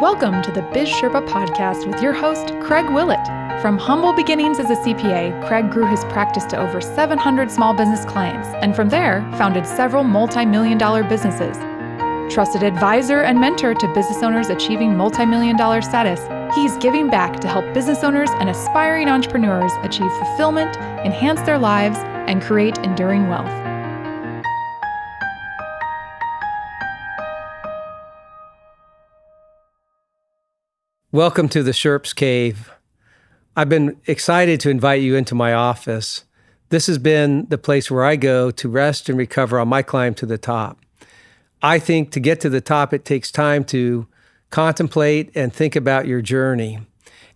Welcome to the Biz Sherpa Podcast with your host, Craig Willett. From humble beginnings as a CPA, Craig grew his practice to over 700 small business clients, and from there, founded several multi-million-dollar businesses. Trusted advisor and mentor to business owners achieving multi-million-dollar status, he's giving back to help business owners and aspiring entrepreneurs achieve fulfillment, enhance their lives, and create enduring wealth. Welcome to the Sherp's Cave. I've been excited to invite you into my office. This has been the place where I go to rest and recover on my climb to the top. I think to get to the top, it takes time to contemplate and think about your journey.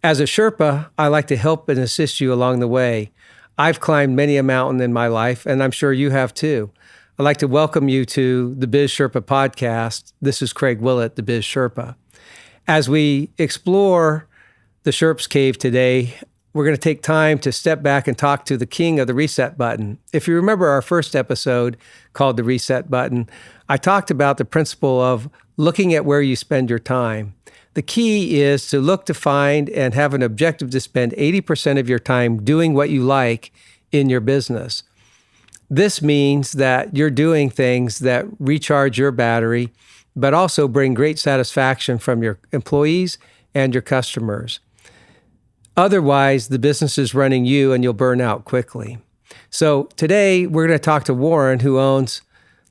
As a Sherpa, I like to help and assist you along the way. I've climbed many a mountain in my life, and I'm sure you have too. I'd like to welcome you to the Biz Sherpa Podcast. This is Craig Willett, the Biz Sherpa. As we explore the Sherp's Cave today, we're going to take time to step back and talk to the king of the reset button. If you remember our first episode called The Reset Button, I talked about the principle of looking at where you spend your time. The key is to look to find and have an objective to spend 80% of your time doing what you like in your business. This means that you're doing things that recharge your battery, but also bring great satisfaction from your employees and your customers. Otherwise, the business is running you and you'll burn out quickly. So today, we're going to talk to Warren, who owns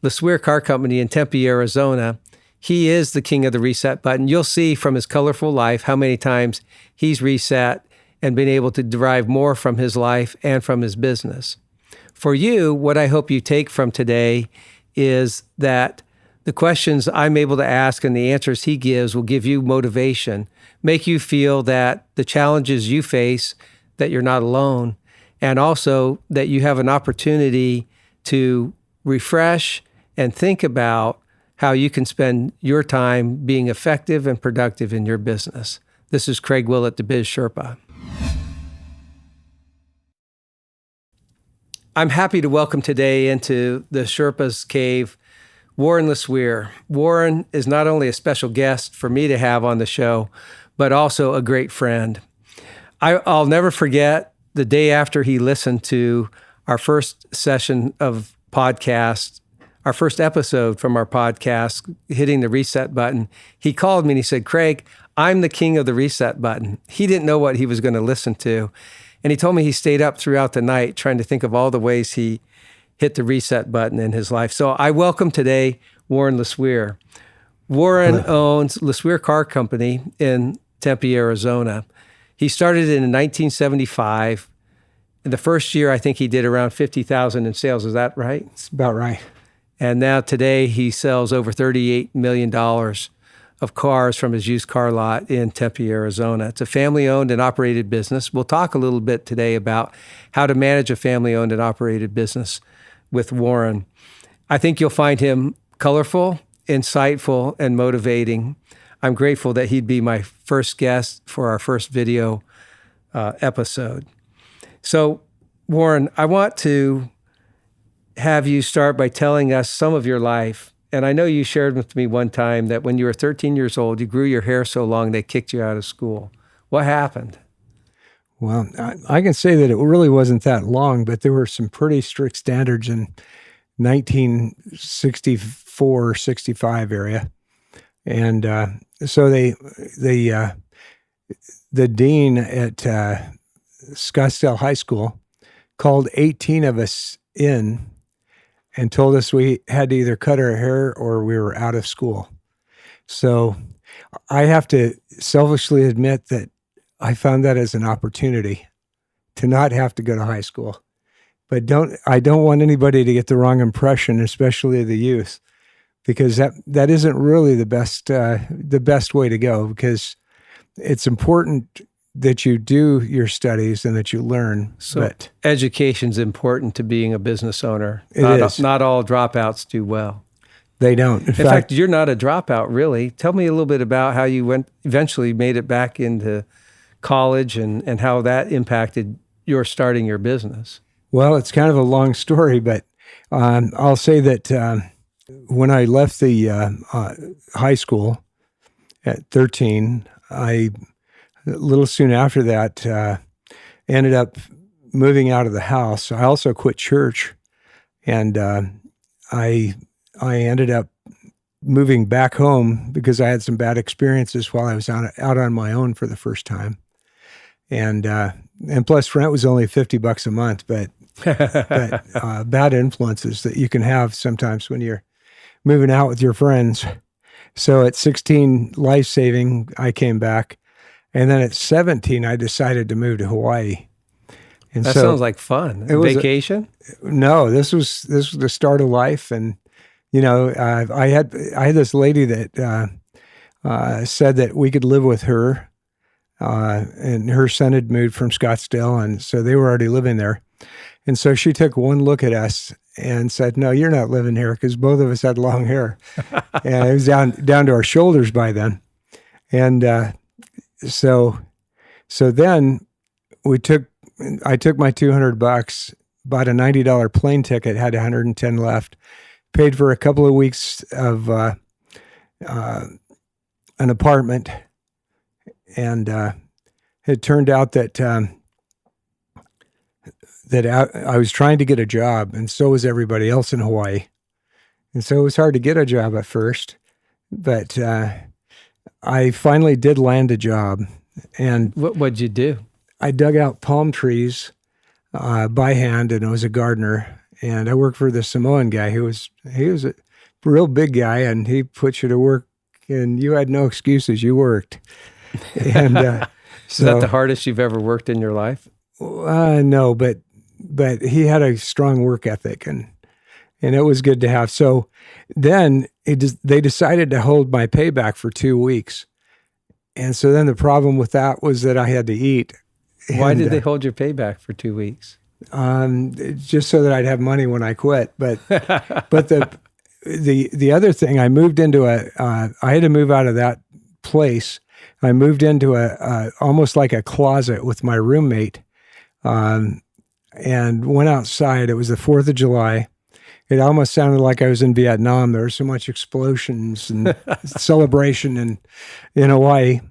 LeSueur Car Company in Tempe, Arizona. He is the king of the reset button. You'll see from his colorful life how many times he's reset and been able to derive more from his life and from his business. For you, what I hope you take from today is that the questions I'm able to ask and the answers he gives will give you motivation, make you feel that the challenges you face, that you're not alone, and also that you have an opportunity to refresh and think about how you can spend your time being effective and productive in your business. This is Craig Willett, the Biz Sherpa. I'm happy to welcome today into the Sherpa's Cave Warren LeSueur. Warren is not only a special guest for me to have on the show, but also a great friend. I'll never forget the day after he listened to our first session of podcast, our first episode from our podcast, Hitting the Reset Button. He called me and he said, "Craig, I'm the king of the reset button." He didn't know what he was going to listen to. And he told me he stayed up throughout the night trying to think of all the ways he hit the reset button in his life. So I welcome today Warren LeSueur. Warren owns LeSueur Car Company in Tempe, Arizona. He started in 1975. In the first year, I think he did around $50,000 in sales. Is that right? It's about right. And now today he sells over $38 million of cars from his used car lot in Tempe, Arizona. It's a family-owned and operated business. We'll talk a little bit today about how to manage a family-owned and operated business with Warren. I think you'll find him colorful, insightful, and motivating. I'm grateful that he'd be my first guest for our first video episode. So, Warren, I want to have you start by telling us some of your life. And I know you shared with me one time that when you were 13 years old, you grew your hair so long they kicked you out of school. What happened? Well, I can say that it really wasn't that long, but there were some pretty strict standards in 1964, 65 area. And so the dean at Scottsdale High School called 18 of us in and told us we had to either cut our hair or we were out of school. So I have to selfishly admit that I found that as an opportunity to not have to go to high school. But I don't want anybody to get the wrong impression, especially the youth, because that isn't really the best way to go, because it's important that you do your studies and that you learn. So education's important to being a business owner. Not all dropouts do well. They don't. In fact, you're not a dropout, really. Tell me a little bit about how you eventually made it back into college and how that impacted your starting your business. Well, it's kind of a long story, but I'll say that when I left the high school at 13. A little soon after that, ended up moving out of the house. I also quit church, and I ended up moving back home because I had some bad experiences while I was out on my own for the first time. And plus rent was only $50 a month, but bad influences that you can have sometimes when you're moving out with your friends. So at 16, life-saving, I came back. And then at 17, I decided to move to Hawaii. And that sounds like fun. Vacation? No, this was the start of life. And, I had this lady that said that we could live with her. And her son had moved from Scottsdale, and so they were already living there. And so she took one look at us and said, "No, you're not living here," because both of us had long hair, and it was down to our shoulders by then. And so then I took my $200, bought a $90 plane ticket, had 110 left, paid for a couple of weeks of an apartment. And it turned out that I was trying to get a job, and so was everybody else in Hawaii. And so it was hard to get a job at first, but I finally did land a job. And what'd you do? I dug out palm trees by hand, and I was a gardener. And I worked for the Samoan guy he was a real big guy, and he put you to work, and you had no excuses. You worked. And is that the hardest you've ever worked in your life? No, but he had a strong work ethic, and it was good to have. So then they decided to hold my payback for 2 weeks. And so then the problem with that was that I had to eat. Why did they hold your payback for 2 weeks? Just so that I'd have money when I quit. But the other thing, I moved into I had to move out of that place. I moved into a almost like a closet with my roommate, and went outside. It was the 4th of July. It almost sounded like I was in Vietnam. There were so much explosions and celebration in Hawaii.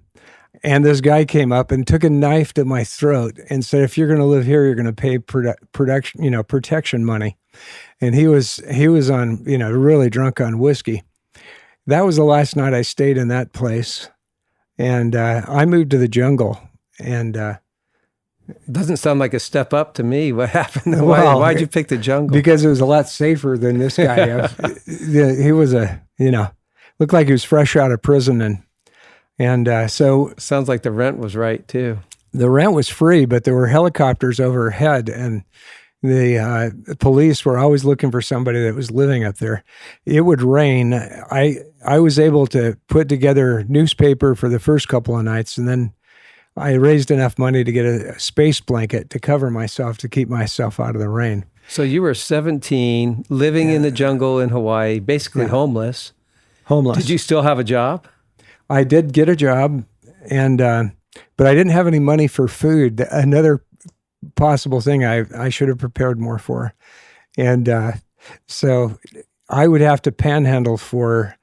And this guy came up and took a knife to my throat and said, "If you're going to live here, you're going to pay protection money." And he was on, really drunk on whiskey. That was the last night I stayed in that place. And I moved to the jungle, and doesn't sound like a step up to me. What happened? Why'd you pick the jungle? Because it was a lot safer than this guy. He was looked like he was fresh out of prison, and so sounds like the rent was right too. The rent was free, but there were helicopters overhead, and the police were always looking for somebody that was living up there. It would rain. I was able to put together newspaper for the first couple of nights, and then I raised enough money to get a space blanket to cover myself, to keep myself out of the rain. So you were 17, living in the jungle in Hawaii, basically homeless. Homeless. Did you still have a job? I did get a job, and but I didn't have any money for food. Another possible thing I should have prepared more for. And so I would have to panhandle for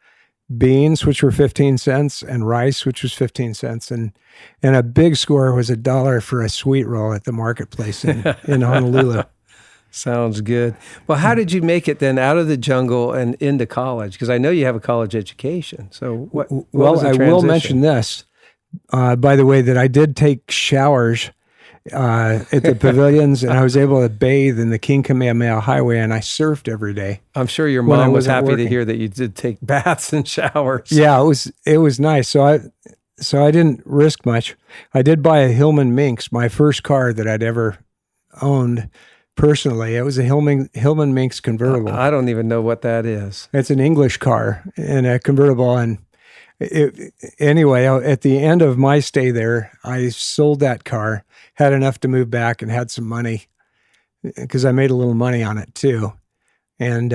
beans, which were 15 cents, and rice, which was 15 cents. And a big score was $1 for a sweet roll at the marketplace in Honolulu. Sounds good. Well, how did you make it then out of the jungle and into college? Because I know you have a college education. So what was the transition? I will mention this, by the way, that I did take showers at the pavilions, and I was able to bathe in the King Kamehameha Highway, and I surfed every day. I'm sure your mom was happy to hear that you did take baths and showers. Yeah, it was nice. So I didn't risk much. I did buy a Hillman Minx, my first car that I'd ever owned personally. It was a Hillman Minx convertible. I don't even know what that is. It's an English car and a convertible. And anyway, at the end of my stay there, I sold that car, had enough to move back, and had some money because I made a little money on it too. And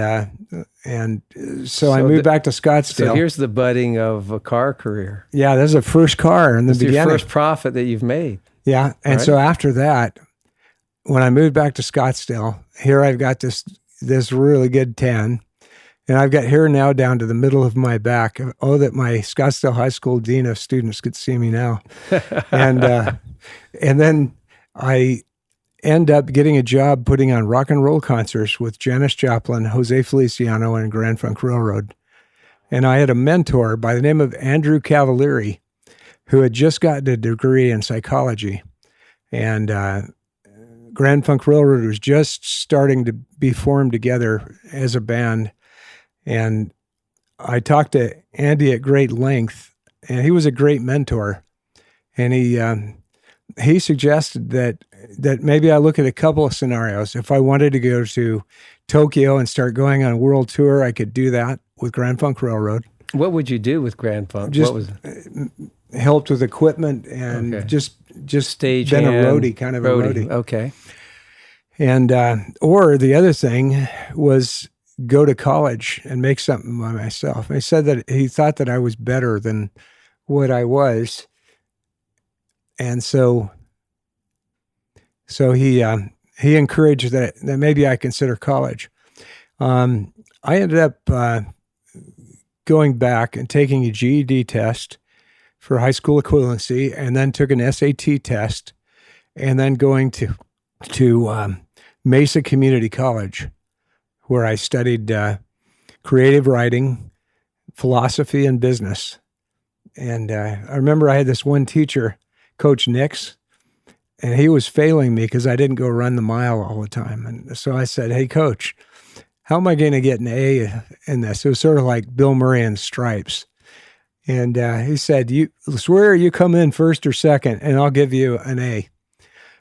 so I moved back to Scottsdale. So here's the budding of a car career. Yeah, this is the first car in the beginning. Your first profit that you've made. Yeah, and so after that, when I moved back to Scottsdale, here I've got this really good 10, And I've got hair now down to the middle of my back. Oh, that my Scottsdale High School Dean of Students could see me now. And then I end up getting a job putting on rock and roll concerts with Janis Joplin, Jose Feliciano, and Grand Funk Railroad. And I had a mentor by the name of Andrew Cavalieri, who had just gotten a degree in psychology. And Grand Funk Railroad was just starting to be formed together as a band. And I talked to Andy at great length, and he was a great mentor. And he suggested that maybe I look at a couple of scenarios. If I wanted to go to Tokyo and start going on a world tour, I could do that with Grand Funk Railroad. What would you do with Grand Funk? Just what was helped with equipment and just stage been hand, a roadie, kind of a roadie. Okay. And or the other thing was go to college and make something by myself. And he said that he thought that I was better than what I was. And so he encouraged that maybe I consider college. I ended up going back and taking a GED test for high school equivalency, and then took an SAT test, and then going to Mesa Community College, where I studied creative writing, philosophy, and business. And I remember I had this one teacher, Coach Nix, and he was failing me because I didn't go run the mile all the time. And so I said, "Hey, Coach, how am I going to get an A in this?" It was sort of like Bill Murray in Stripes. And he said, LeSueur, you come in first or second, and I'll give you an A.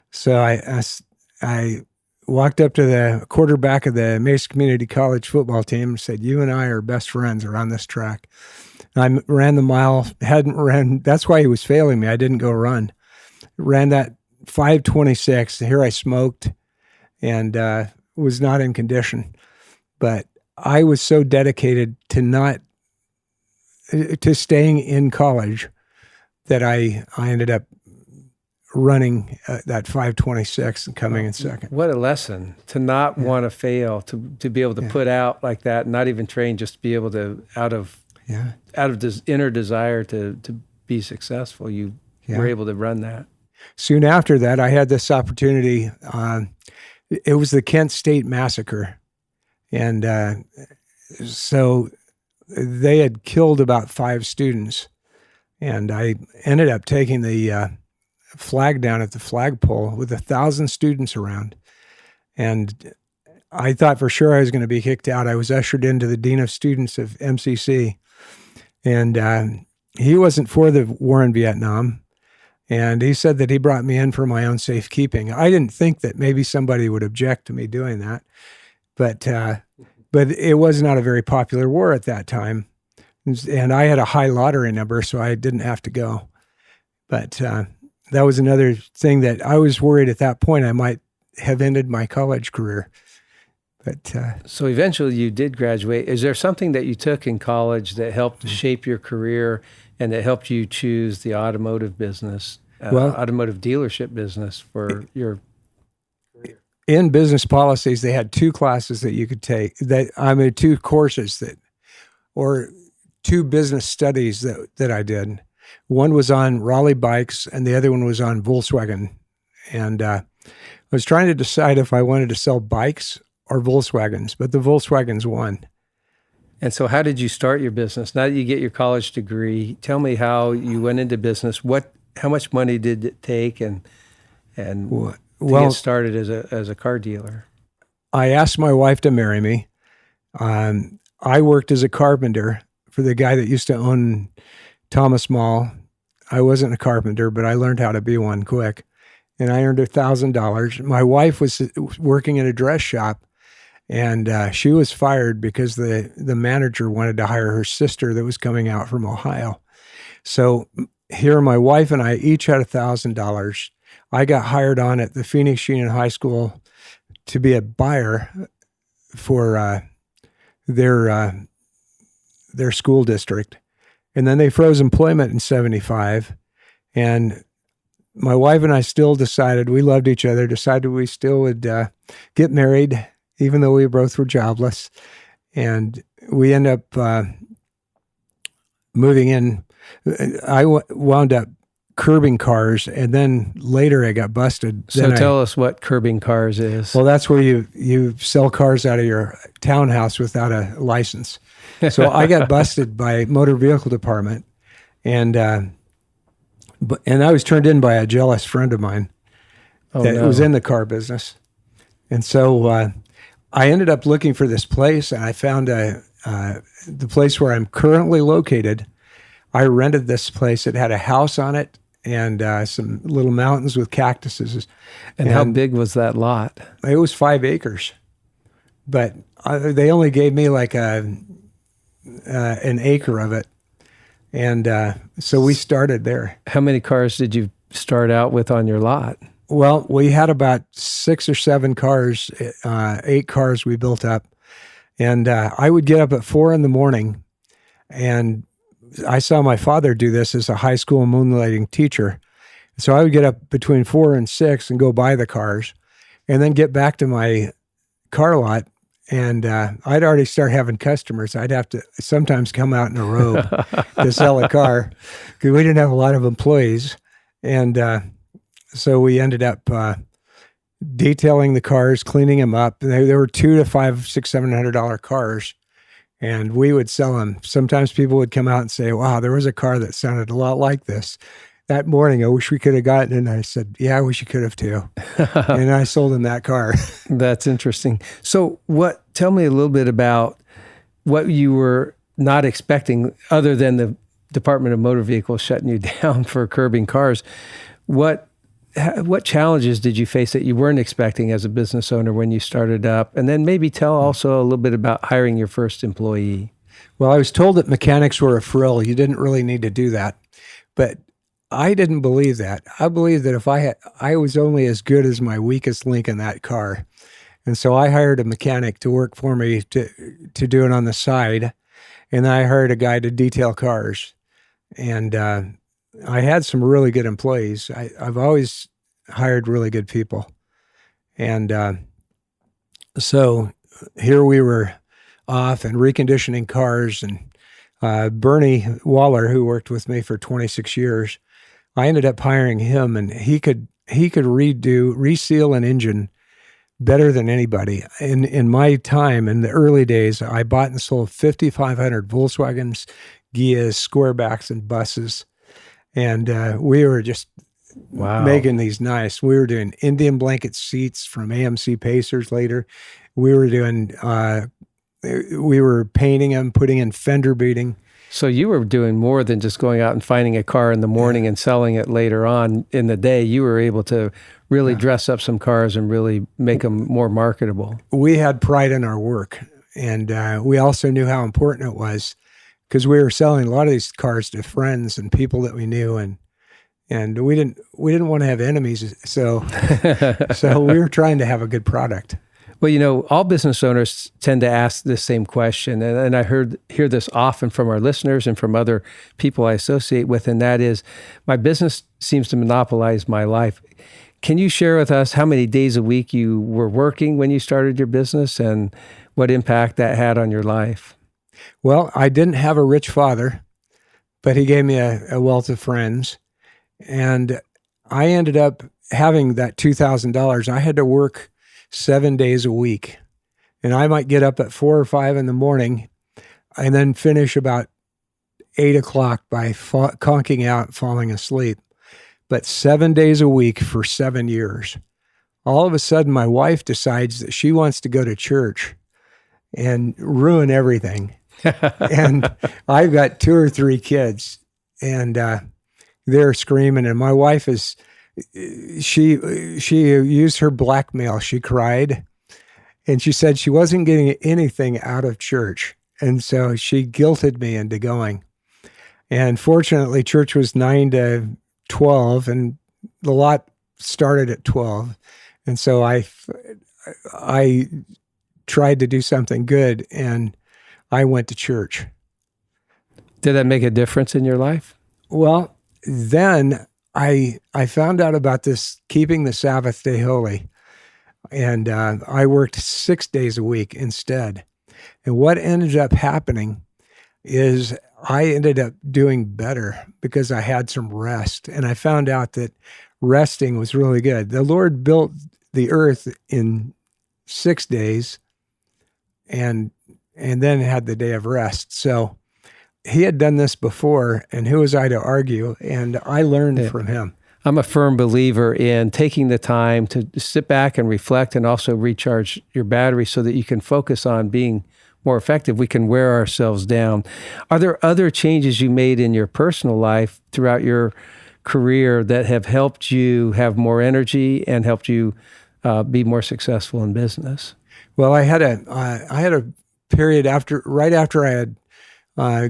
So I walked up to the quarterback of the Mesa Community College football team and said, "You and I are best friends around this track." And I ran the mile, that's why he was failing me. I didn't go run. Ran that 5:26. Here I smoked and was not in condition. But I was so dedicated to staying in college that I ended up running that 5:26 and coming in second. What a lesson to not want to fail, to be able to put out like that, not even train, just to be able to out of this inner desire to be successful, you were able to run that. Soon after that, I had this opportunity. It was the Kent State Massacre. And so they had killed about 5 students. And I ended up taking the flag down at the flagpole with 1,000 students around. And I thought for sure I was going to be kicked out. I was ushered into the Dean of Students of MCC. And he wasn't for the war in Vietnam. And he said that he brought me in for my own safekeeping. I didn't think that maybe somebody would object to me doing that. But it was not a very popular war at that time. And I had a high lottery number, so I didn't have to go. But that was another thing that I was worried at that point I might have ended my college career. But so eventually you did graduate. Is there something that you took in college that helped shape your career and that helped you choose the automotive business, automotive dealership business for your career? In business policies, they had 2 classes that you could take. 2 courses or 2 business studies that I did. One was on Raleigh bikes, and the other one was on Volkswagen. And I was trying to decide if I wanted to sell bikes or Volkswagens, but the Volkswagens won. And so how did you start your business? Now that you get your college degree, tell me how you went into business. How much money did it take and to get started as a car dealer? I asked my wife to marry me. I worked as a carpenter for the guy that used to own Thomas Mall. I wasn't a carpenter, but I learned how to be one quick. And I earned $1,000. My wife was working in a dress shop, and she was fired because the manager wanted to hire her sister that was coming out from Ohio. So here, my wife and I each had $1,000. I got hired on at the Phoenix Union High School to be a buyer for their school district. And then they froze employment in 1975. And my wife and I still decided, we loved each other, decided we still would get married, even though we both were jobless. And we end up moving in. I wound up curbing cars, and then later I got busted. So tell us what curbing cars is. Well, that's where you sell cars out of your townhouse without a license. So I got busted by motor vehicle department, and I was turned in by a jealous friend of mine that was in the car business. And so I ended up looking for this place, and I found the place where I'm currently located. I rented this place. It had a house on it and some little mountains with cactuses. And how big was that lot? It was 5 acres, but they only gave me like an acre of it. And so we started there. How many cars did you start out with on your lot? Well, we had about 6 or 7 cars, 8 cars we built up. And I would get up at 4 a.m, and I saw my father do this as a high school moonlighting teacher. So I would get up between 4 and 6 and go buy the cars and then get back to my car lot. And I'd already start having customers. I'd have to sometimes come out in a robe to sell a car because we didn't have a lot of employees. And so we ended up detailing the cars, cleaning them up. They were $200 to $500, $600, $700 cars. And we would sell them. Sometimes people would come out and say, wow, there was a car that sounded a lot like this. That morning, I wish we could have gotten it. And I said, yeah, I wish you could have too. And I sold him that car. That's interesting. So tell me a little bit about what you were not expecting other than the Department of Motor Vehicles shutting you down for curbing cars. What challenges did you face that you weren't expecting as a business owner when you started up? And then maybe tell also a little bit about hiring your first employee. Well, I was told that mechanics were a frill. You didn't really need to do that. But I didn't believe that. I believed that if I was only as good as my weakest link in that car. And so I hired a mechanic to work for me to do it on the side. And then I hired a guy to detail cars. And I had some really good employees. I've always hired really good people. And so here we were off and reconditioning cars. And Bernie Waller, who worked with me for 26 years, I ended up hiring him, and he could reseal an engine better than anybody. In my time, in the early days, I bought and sold 5,500 Volkswagens, Gias, Squarebacks, and buses. And we were just making these nice. We were doing Indian blanket seats from AMC Pacers later. We were doing, we were painting them, putting in fender beating. So you were doing more than just going out and finding a car in the morning and selling it later on in the day. You were able to really dress up some cars and really make them more marketable. We had pride in our work. And we also knew how important it was, because we were selling a lot of these cars to friends and people that we knew, and we didn't want to have enemies. So we were trying to have a good product. Well, all business owners tend to ask this same question, and I hear this often from our listeners and from other people I associate with, and that is, my business seems to monopolize my life. Can you share with us how many days a week you were working when you started your business and what impact that had on your life? Well, I didn't have a rich father, but he gave me a wealth of friends, and I ended up having that $2,000. I had to work 7 days a week. And I might get up at 4 or 5 in the morning and then finish about 8 o'clock by conking out, falling asleep. But 7 days a week for 7 years. All of a sudden, my wife decides that she wants to go to church and ruin everything. And I've got 2 or 3 kids, and they're screaming. And my wife is... She used her blackmail. She cried, and she said she wasn't getting anything out of church. And so she guilted me into going. And fortunately, church was 9 to 12, and the lot started at 12. And so I tried to do something good, and I went to church. Did that make a difference in your life? Well, then I found out about this keeping the Sabbath day holy, and I worked 6 days a week instead. And what ended up happening is I ended up doing better because I had some rest. And I found out that resting was really good. The Lord built the earth in 6 days and then had the day of rest. So he had done this before, and who was I to argue? And I learned from him. I'm a firm believer in taking the time to sit back and reflect and also recharge your battery so that you can focus on being more effective. We can wear ourselves down. Are there other changes you made in your personal life throughout your career that have helped you have more energy and helped you be more successful in business? Well, I had a period right after I had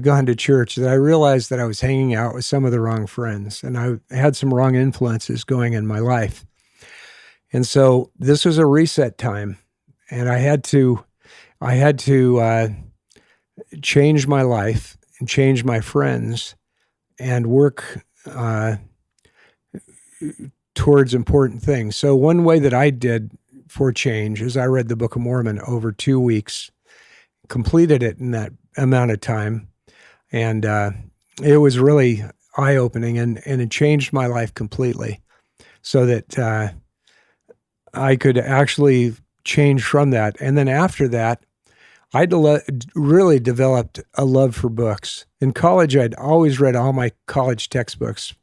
gone to church that I realized that I was hanging out with some of the wrong friends, and I had some wrong influences going in my life. And so this was a reset time, and I had to change my life and change my friends and work towards important things. So one way that I did for change is I read the Book of Mormon over 2 weeks, completed it in that amount of time, and it was really eye-opening, and it changed my life completely so that I could actually change from that. And then after that, I really developed a love for books. In college, I'd always read all my college textbooks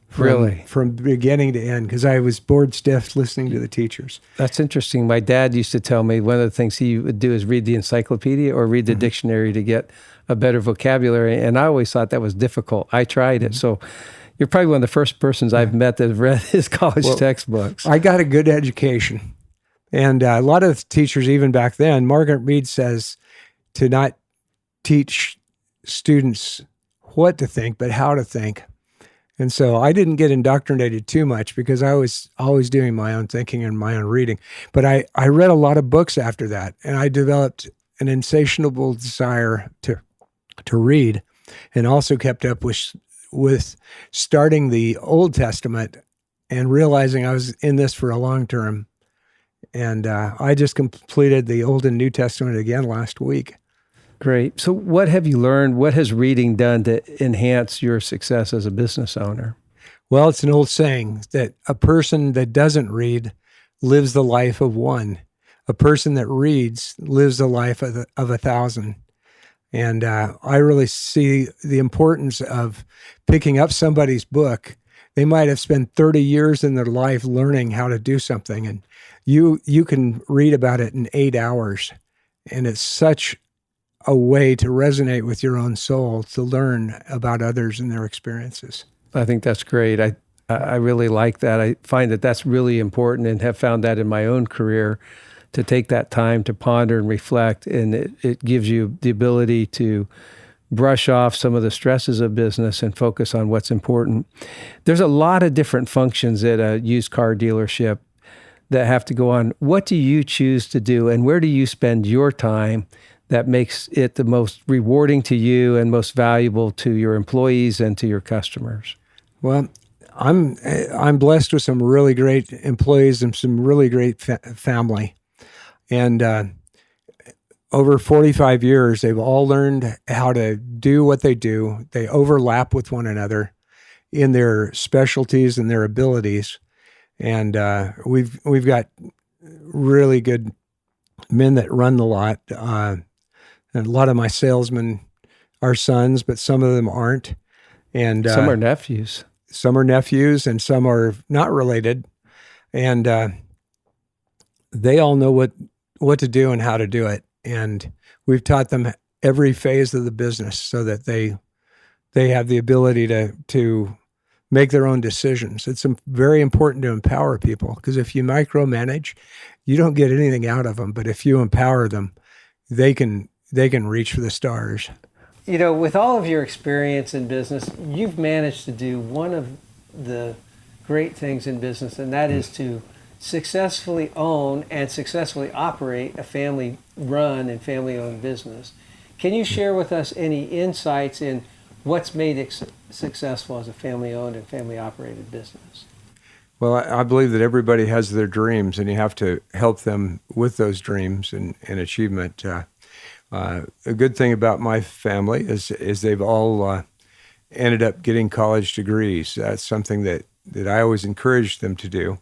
from beginning to end because I was bored stiff listening to the teachers. That's interesting. My dad used to tell me one of the things he would do is read the encyclopedia or read the dictionary to get a better vocabulary, and I always thought that was difficult. I tried it. So you're probably one of the first persons I've met that have read his college textbooks. I got a good education. And a lot of teachers, even back then, Margaret Mead says to not teach students what to think, but how to think. And so I didn't get indoctrinated too much because I was always doing my own thinking and my own reading. But I read a lot of books after that, and I developed an insatiable desire to read, and also kept up with starting the Old Testament and realizing I was in this for a long term. And I just completed the Old and New Testament again last week. Great. So what have you learned? What has reading done to enhance your success as a business owner? Well, it's an old saying that a person that doesn't read lives the life of one. A person that reads lives the life of 1,000. And I really see the importance of picking up somebody's book. They might have spent 30 years in their life learning how to do something, and you can read about it in 8 hours. And it's such a way to resonate with your own soul, to learn about others and their experiences. I think that's great. I really like that. I find that that's really important and have found that in my own career, to take that time to ponder and reflect. And it gives you the ability to brush off some of the stresses of business and focus on what's important. There's a lot of different functions at a used car dealership that have to go on. What do you choose to do, and where do you spend your time that makes it the most rewarding to you and most valuable to your employees and to your customers? Well, I'm blessed with some really great employees and some really great family. And over 45 years, they've all learned how to do what they do. They overlap with one another in their specialties and their abilities. And we've got really good men that run the lot. And a lot of my salesmen are sons, but some of them aren't. And some are nephews. Some are nephews, and some are not related. And they all know what to do and how to do it. And we've taught them every phase of the business so that they have the ability to make their own decisions. It's very important to empower people, because if you micromanage, you don't get anything out of them. But if you empower them, they can reach for the stars. You know, with all of your experience in business, you've managed to do one of the great things in business, and that is to successfully own and successfully operate a family-run and family-owned business. Can you share with us any insights in what's made it successful as a family-owned and family-operated business? Well, I believe that everybody has their dreams, and you have to help them with those dreams and achievement. A good thing about my family is they've all ended up getting college degrees. That's something that I always encouraged them to do.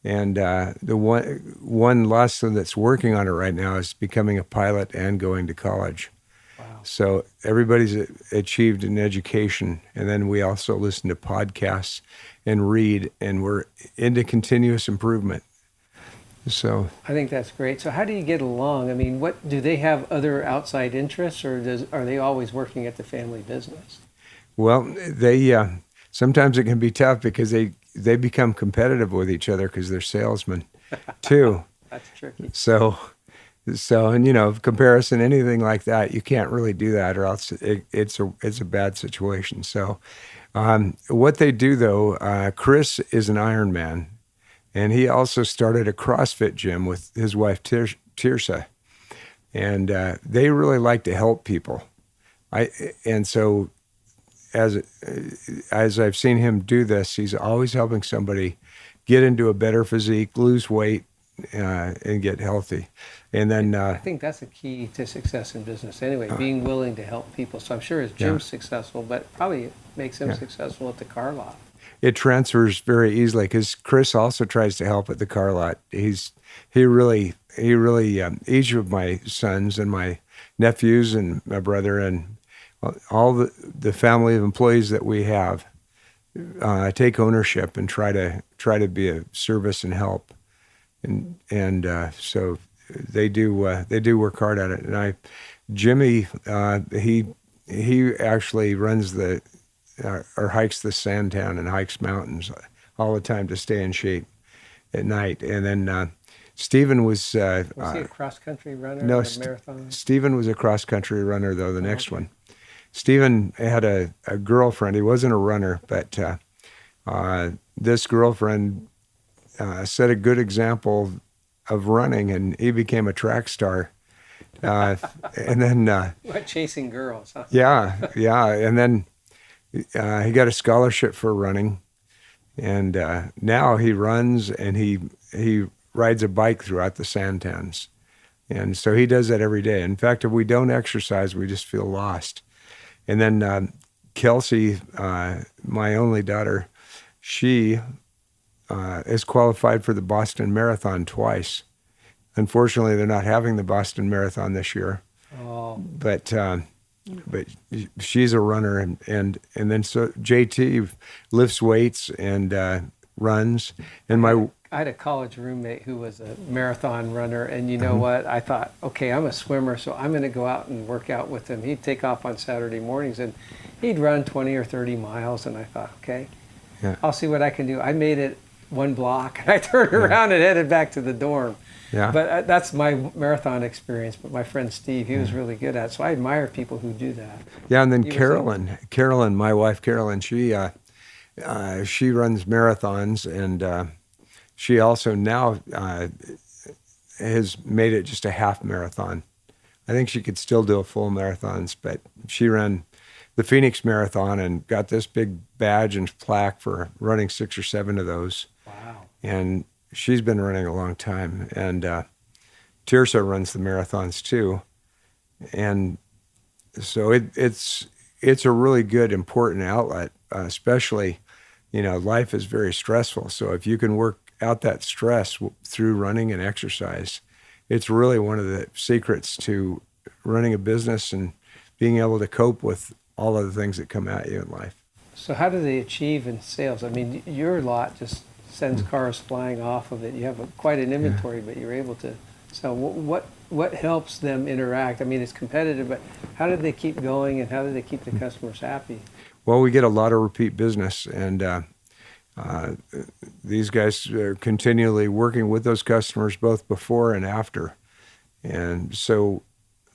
And the one last one that's working on it right now is becoming a pilot and going to college. Wow. So everybody's achieved an education. And then we also listen to podcasts and read, and we're into continuous improvement. So I think that's great. So how do you get along? I mean, what do they have other outside interests, or are they always working at the family business? Well, they sometimes it can be tough because they become competitive with each other because they're salesmen too. That's tricky. So and comparison, anything like that, you can't really do that, or else it's a bad situation. So what they do though, Chris is an Ironman, and he also started a CrossFit gym with his wife Tirsa, and they really like to help people. So as I've seen him do this, he's always helping somebody get into a better physique, lose weight, and get healthy. And then I think that's a key to success in business anyway, being willing to help people. So I'm sure his gym's successful, but probably it makes him successful at the car lot. It transfers very easily because Chris also tries to help at the car lot. He really each of my sons and my nephews and my brother and all the family of employees that we have take ownership and try to be of service and help, and so they do work hard at it. And Jimmy, he actually runs or hikes the Sandtown and hikes mountains all the time to stay in shape at night. And then Stephen was he a cross-country runner? No, marathon? Stephen was a cross-country runner, though, the next one. Stephen had a girlfriend. He wasn't a runner, but this girlfriend set a good example of running, and he became a track star. And then What, chasing girls, huh? yeah. And then he got a scholarship for running, and now he runs and he rides a bike throughout the Sandtowns. And so he does that every day. In fact, if we don't exercise, we just feel lost. And then Kelsey, my only daughter, she is qualified for the Boston Marathon twice. Unfortunately, they're not having the Boston Marathon this year. Oh. But she's a runner, and then so JT lifts weights and runs. And I had a college roommate who was a marathon runner, and you know what? I thought, okay, I'm a swimmer, so I'm going to go out and work out with him. He'd take off on Saturday mornings, and he'd run 20 or 30 miles, and I thought, okay, I'll see what I can do. I made it one block, and I turned around and headed back to the dorm. Yeah. But that's my marathon experience. But my friend Steve, he was really good at it. So I admire people who do that. Yeah, and then Carolyn, my wife Carolyn, she runs marathons, and she also now has made it just a half marathon. I think she could still do a full marathons, but she ran the Phoenix Marathon and got this big badge and plaque for running 6 or 7 of those. Wow. And she's been running a long time, and Tirsa runs the marathons too, and so it's a really good, important outlet. Especially, life is very stressful. So if you can work out that stress through running and exercise, it's really one of the secrets to running a business and being able to cope with all of the things that come at you in life. So how do they achieve in sales? I mean, your lot just sends cars flying off of it. You have quite an inventory, but you're able to sell. What helps them interact? I mean, it's competitive, but how do they keep going, and how do they keep the customers happy? Well, we get a lot of repeat business, and these guys are continually working with those customers both before and after. And so,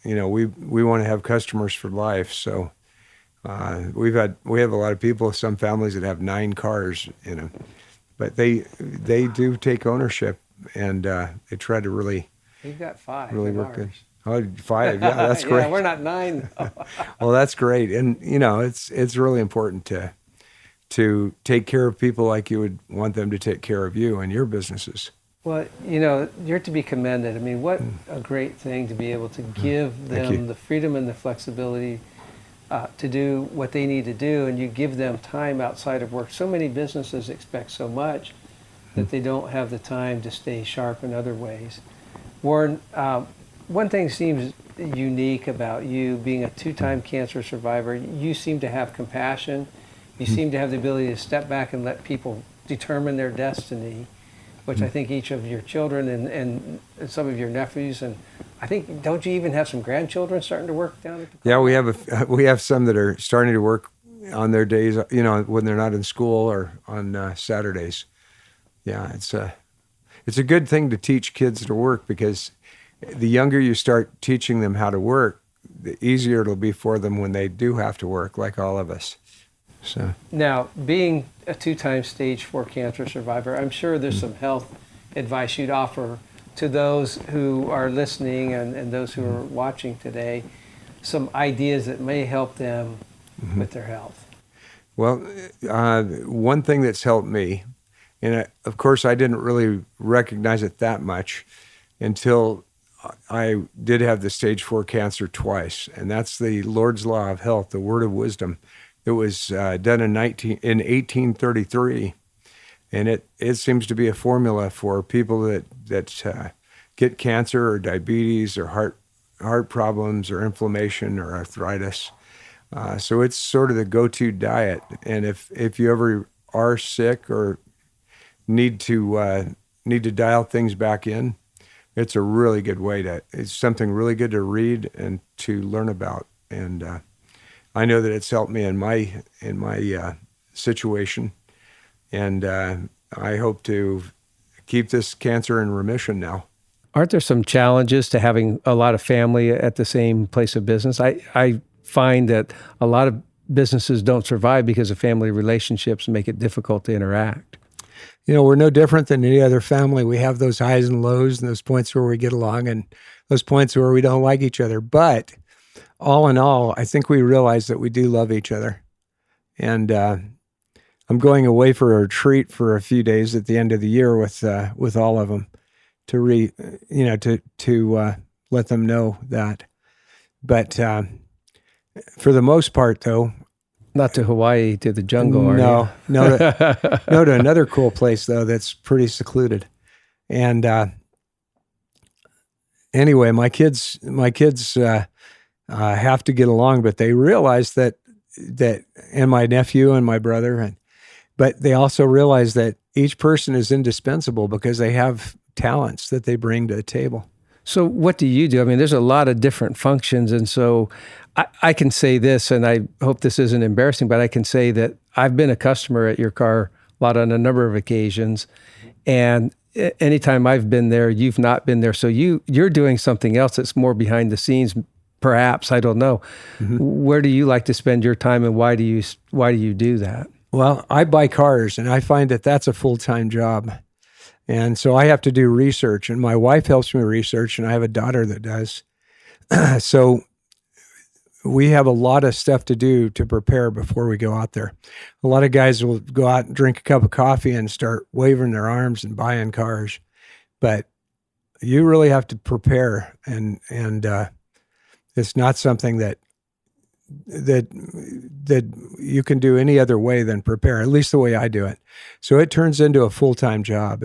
we want to have customers for life. So we have a lot of people, some families that have 9 cars, but they do take ownership, and they try to really. You've got 5. Really work good. Oh, 5, yeah, that's great. Yeah, we're not 9. Well, that's great, and it's really important to take care of people like you would want them to take care of you and your businesses. Well, you're to be commended. I mean, what a great thing to be able to give them the freedom and the flexibility to do what they need to do, and you give them time outside of work. So many businesses expect so much that they don't have the time to stay sharp in other ways. Warren, one thing seems unique about you being a 2-time cancer survivor. You seem to have compassion. You seem to have the ability to step back and let people determine their destiny, which I think each of your children and some of your nephews, and I think, don't you even have some grandchildren starting to work down at the Yeah, we have some that are starting to work on their days, when they're not in school or on Saturdays. Yeah, it's a good thing to teach kids to work, because the younger you start teaching them how to work, the easier it'll be for them when they do have to work, like all of us. So now, being a 2-time stage 4 cancer survivor, I'm sure there's some health advice you'd offer to those who are listening and those who are watching today, some ideas that may help them with their health. Well, one thing that's helped me, and of course I didn't really recognize it that much until I did have the stage 4 cancer twice, and that's the Lord's Law of Health, the Word of Wisdom. It was done in 1833, and it seems to be a formula for people that get cancer or diabetes or heart problems or inflammation or arthritis. So it's sort of the go-to diet. And if you ever are sick or need to dial things back in, it's a really good way it's something really good to read and to learn about. And I know that it's helped me in my situation, and I hope to keep this cancer in remission now. Aren't there some challenges to having a lot of family at the same place of business? I find that a lot of businesses don't survive because of family relationships make it difficult to interact. We're no different than any other family. We have those highs and lows and those points where we get along and those points where we don't like each other. But all in all, I think we realize that we do love each other. And I'm going away for a retreat for a few days at the end of the year with all of them to let them know that. But for the most part, though, not to Hawaii, to the jungle, are no, you? no, to another cool place though that's pretty secluded. And anyway, my kids have to get along, but they realize that, and my nephew and my brother, but they also realize that each person is indispensable because they have talents that they bring to the table. So what do you do? I mean, there's a lot of different functions. And so I can say this, and I hope this isn't embarrassing, but I can say that I've been a customer at your car lot on a number of occasions. And anytime I've been there, you've not been there. So you're doing something else that's more behind the scenes, perhaps, I don't know. Mm-hmm. Where do you like to spend your time, and why do you do that? Well, I buy cars, and I find that that's a full-time job. And so I have to do research, and my wife helps me research, and I have a daughter that does. So we have a lot of stuff to do to prepare before we go out there. A lot of guys will go out and drink a cup of coffee and start waving their arms and buying cars. But you really have to prepare, and it's not something that you can do any other way than prepare, at least the way I do it. So it turns into a full-time job.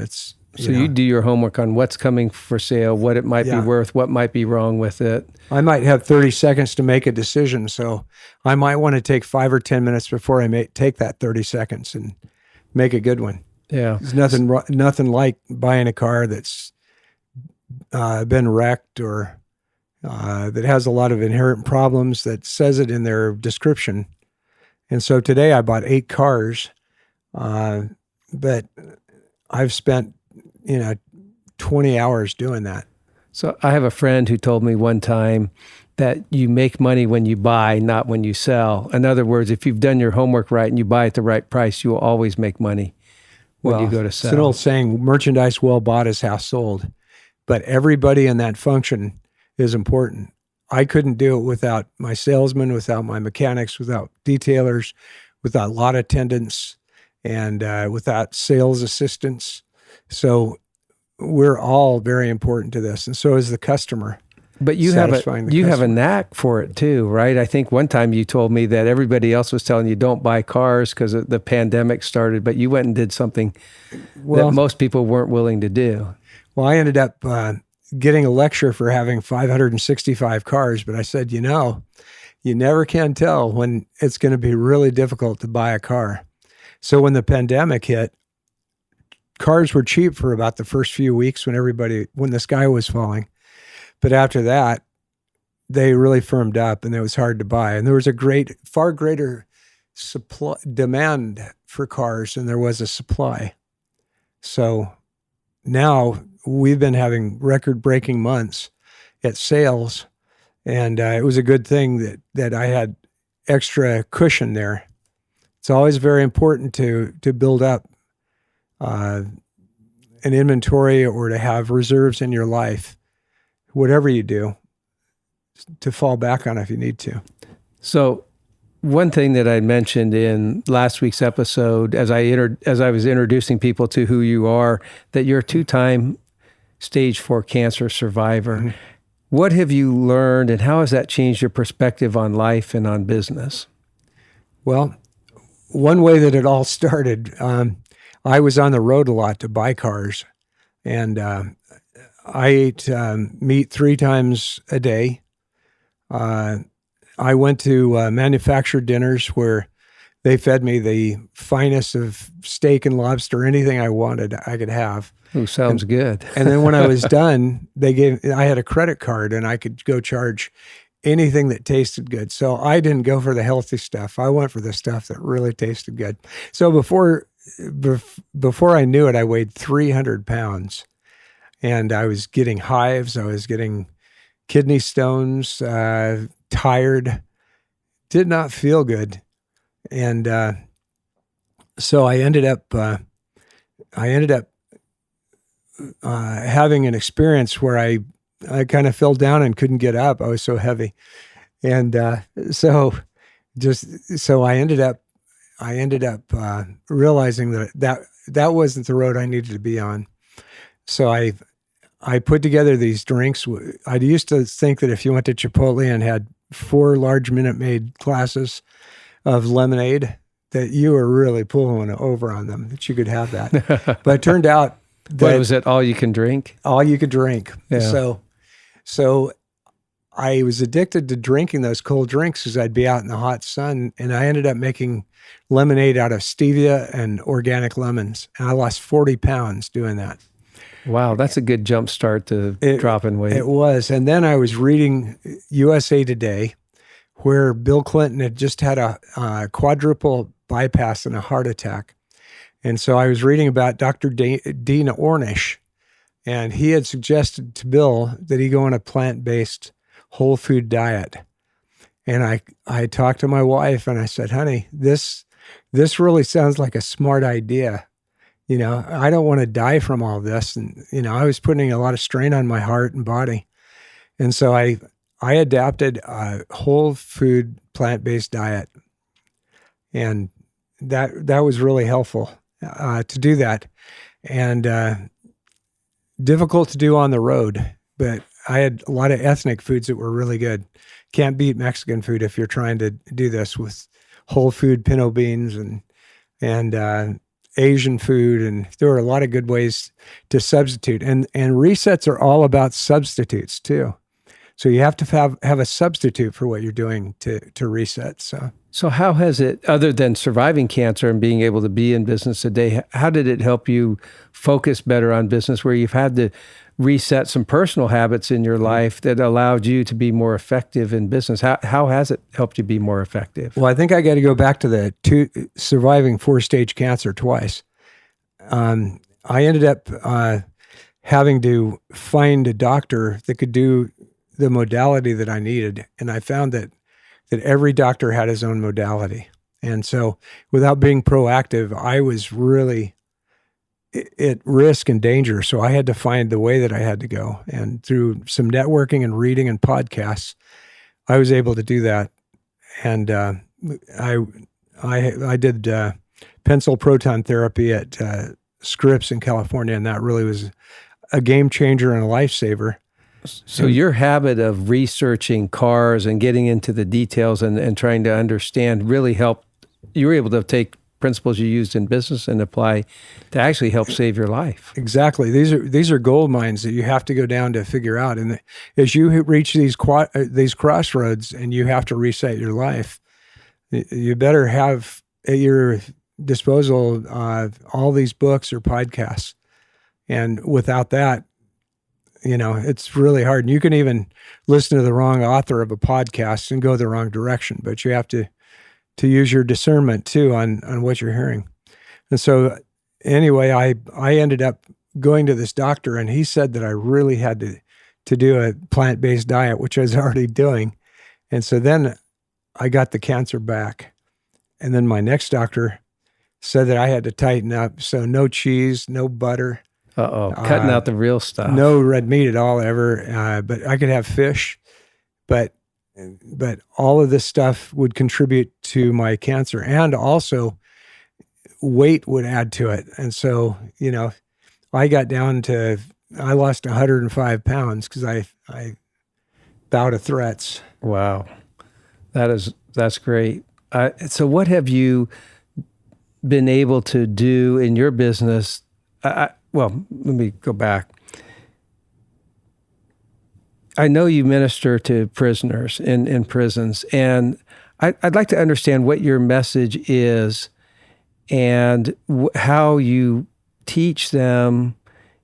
You do your homework on what's coming for sale, what it might be worth, what might be wrong with it. I might have 30 seconds to make a decision, so I might want to take 5 or 10 minutes before I take that 30 seconds and make a good one. Yeah. There's nothing like buying a car that's been wrecked or that has a lot of inherent problems that says it in their description. And so today I bought 8 cars, but I've spent 20 hours doing that. So I have a friend who told me one time that you make money when you buy, not when you sell. In other words, if you've done your homework right and you buy at the right price, you will always make money when you go to sell. It's an old saying, merchandise well bought is half sold. But everybody in that function is important. I couldn't do it without my salesmen, without my mechanics, without detailers, without lot attendants, and without sales assistants. So we're all very important to this, and so is the customer. But you have a knack for it too, right? I think one time you told me that everybody else was telling you don't buy cars because the pandemic started, but you went and did something that most people weren't willing to do. Well, I ended up getting a lecture for having 565 cars, but I said, you never can tell when it's going to be really difficult to buy a car. So when the pandemic hit, cars were cheap for about the first few weeks when the sky was falling. But after that, they really firmed up and it was hard to buy. And there was far greater demand for cars than there was a supply. So now we've been having record-breaking months at sales, and it was a good thing that I had extra cushion there. It's always very important to build up an inventory or to have reserves in your life, whatever you do, to fall back on if you need to. So one thing that I mentioned in last week's episode, as I was introducing people to who you are, that you're a 2-time stage 4 cancer survivor. Mm-hmm. What have you learned, and how has that changed your perspective on life and on business? Well, one way that it all started, I was on the road a lot to buy cars, and I ate meat 3 times a day. I went to manufactured dinners where they fed me the finest of steak and lobster, anything I wanted, I could have. Ooh, sounds good. And then when I was done, I had a credit card and I could go charge anything that tasted good. So I didn't go for the healthy stuff. I went for the stuff that really tasted good. So before I knew it, I weighed 300 pounds. And I was getting hives. I was getting kidney stones, tired, did not feel good. And so I ended up having an experience where I kind of fell down and couldn't get up. I was so heavy. And so I ended up realizing that wasn't the road I needed to be on. So I put together these drinks. I used to think that if you went to Chipotle and had 4 large Minute Maid glasses of lemonade, that you were really pulling over on them, that you could have that. But it turned out that... What was it, all you can drink? All you could drink. Yeah. So I was addicted to drinking those cold drinks because I'd be out in the hot sun, and I ended up making lemonade out of stevia and organic lemons. And I lost 40 pounds doing that. Wow, that's a good jump start to dropping weight. It was. And then I was reading USA Today, where Bill Clinton had just had a quadruple bypass and a heart attack. And so I was reading about Dr. Dean Ornish, and he had suggested to Bill that he go on a plant-based whole food diet. And I talked to my wife and I said, honey, this really sounds like a smart idea. I don't want to die from all this. And, I was putting a lot of strain on my heart and body. And so I adapted a whole food plant-based diet. And that was really helpful to do that. And difficult to do on the road, but I had a lot of ethnic foods that were really good. Can't beat Mexican food if you're trying to do this with whole food pinto beans and Asian food, and there were a lot of good ways to substitute. And resets are all about substitutes too. So you have to have a substitute for what you're doing to reset. So how has it, other than surviving cancer and being able to be in business today, how did it help you focus better on business, where you've had to reset some personal habits in your life that allowed you to be more effective in business? How has it helped you be more effective? Well, I think I got to go back to surviving 4-stage cancer twice. I ended up having to find a doctor that could do the modality that I needed. And I found that every doctor had his own modality. And so without being proactive, I was really at risk and danger. So I had to find the way that I had to go. And through some networking and reading and podcasts, I was able to do that. And I did pencil proton therapy at Scripps in California, and that really was a game changer and a lifesaver. So your habit of researching cars and getting into the details and trying to understand really helped. You were able to take principles you used in business and apply to actually help save your life. Exactly. These are gold mines that you have to go down to figure out. And as you reach these crossroads and you have to reset your life, you better have at your disposal all these books or podcasts. And without that, it's really hard. And you can even listen to the wrong author of a podcast and go the wrong direction, but you have to use your discernment too on what you're hearing. And so anyway, I ended up going to this doctor, and he said that I really had to do a plant-based diet, which I was already doing. And so then I got the cancer back. And then my next doctor said that I had to tighten up. So no cheese, no butter. Cutting out the real stuff. No red meat at all ever, but I could have fish. But all of this stuff would contribute to my cancer, and also weight would add to it. And so, I lost 105 pounds because I bowed to threats. Wow. That's great. So what have you been able to do in your business? Well, let me go back. I know you minister to prisoners in prisons, and I'd like to understand what your message is and how you teach them